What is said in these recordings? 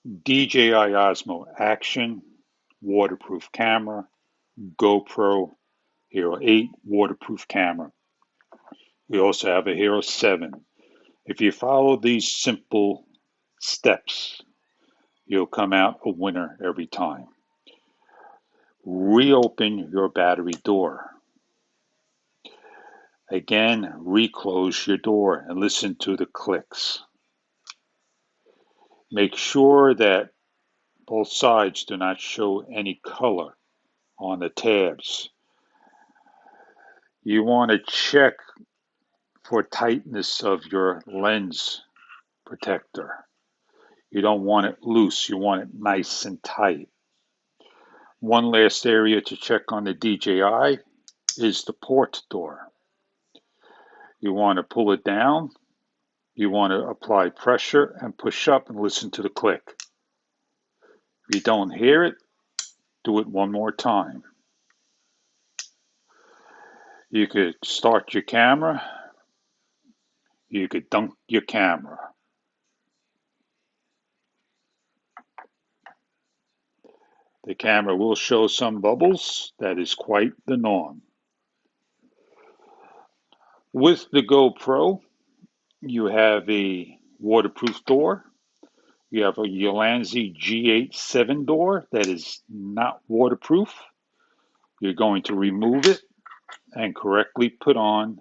DJI Osmo Action waterproof camera, GoPro Hero 8 waterproof camera. We also have a Hero 7. If you follow these simple steps, you'll come out a winner every time. Reopen your battery door. Again, reclose your door and listen to the clicks. Make sure that both sides do not show any color on the tabs. You want to check for tightness of your lens protector. You don't want it loose, you want it nice and tight. One last area to check on the DJI is the port door. You want to pull it down, you want to apply pressure and push up and listen to the click. If you don't hear it, do it one more time. You could start your camera, you could dunk your camera. The camera will show some bubbles, that is quite the norm. With the GoPro, you have a waterproof door. You have a Ulanzi G8-7 door that is not waterproof. You're going to remove it and correctly put on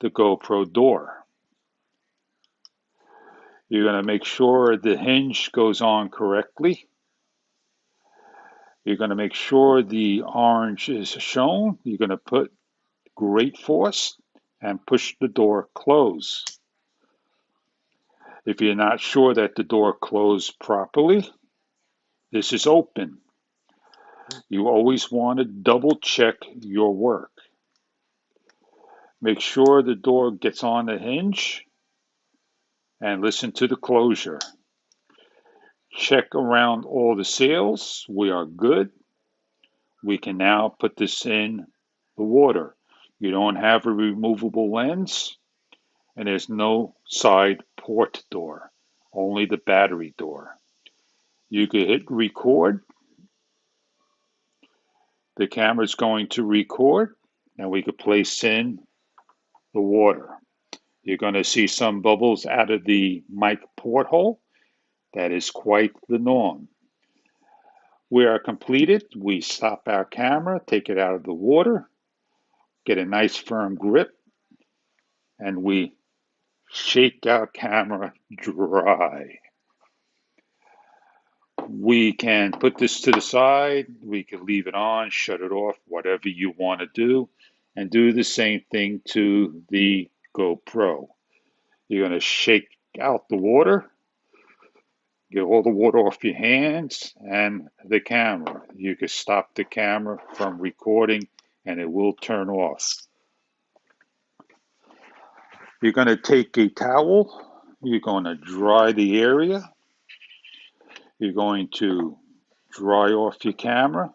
the GoPro door. You're going to make sure the hinge goes on correctly. You're going to make sure the orange is shown. You're going to put great force and push the door close. If you're not sure that the door closed properly, this is open. You always want to double check your work. Make sure the door gets on the hinge and listen to the closure. Check around all the seals. We are good. We can now put this in the water. You don't have a removable lens and there's no side port door, only the battery door. You could hit record. The camera is going to record and we could place in the water. You're going to see some bubbles out of the mic porthole. That is quite the norm. We are completed. We stop our camera, take it out of the water, get a nice firm grip, and we shake our camera dry. We can put this to the side. We can leave it on, shut it off, whatever you want to do, and do the same thing to the GoPro. You're going to shake out the water, get all the water off your hands and the camera. You can stop the camera from recording and it will turn off. You're going to take a towel, you're going to dry the area, you're going to dry off your camera,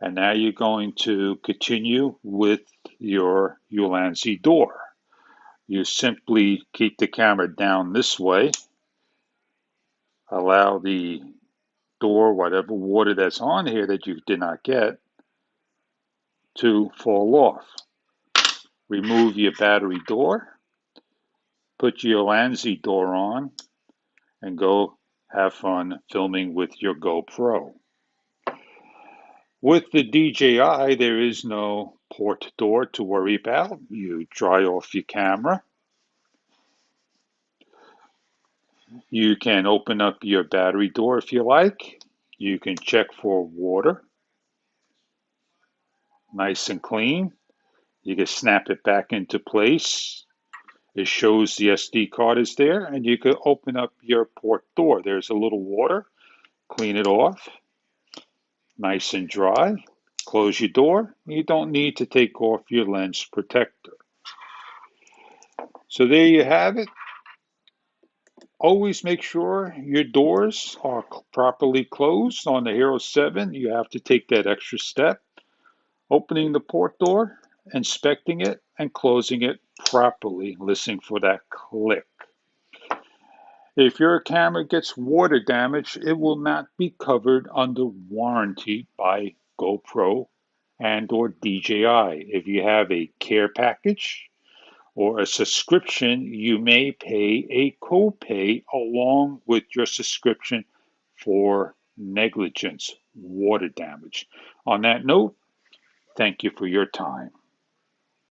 and now you're going to continue with your Ulanzi door. You simply keep the camera down this way, allow the door, whatever water that's on here that you did not get, to fall off. Remove your battery door, put your Lanzi door on, and go have fun filming with your GoPro. With the DJI, there is no port door to worry about. You dry off your camera. You can open up your battery door if you like. You can check for water. Nice and clean. You can snap it back into place. It shows the SD card is there, and you can open up your port door. There's a little water. Clean it off. Nice and dry. Close your door. You don't need to take off your lens protector. So there you have it. Always make sure your doors are properly closed. On the Hero 7, you have to take that extra step. Opening the port door, inspecting it, and closing it properly, listening for that click. If your camera gets water damage, it will not be covered under warranty by GoPro and or DJI. If you have a care package or a subscription, you may pay a copay along with your subscription for negligence, water damage. On that note, thank you for your time.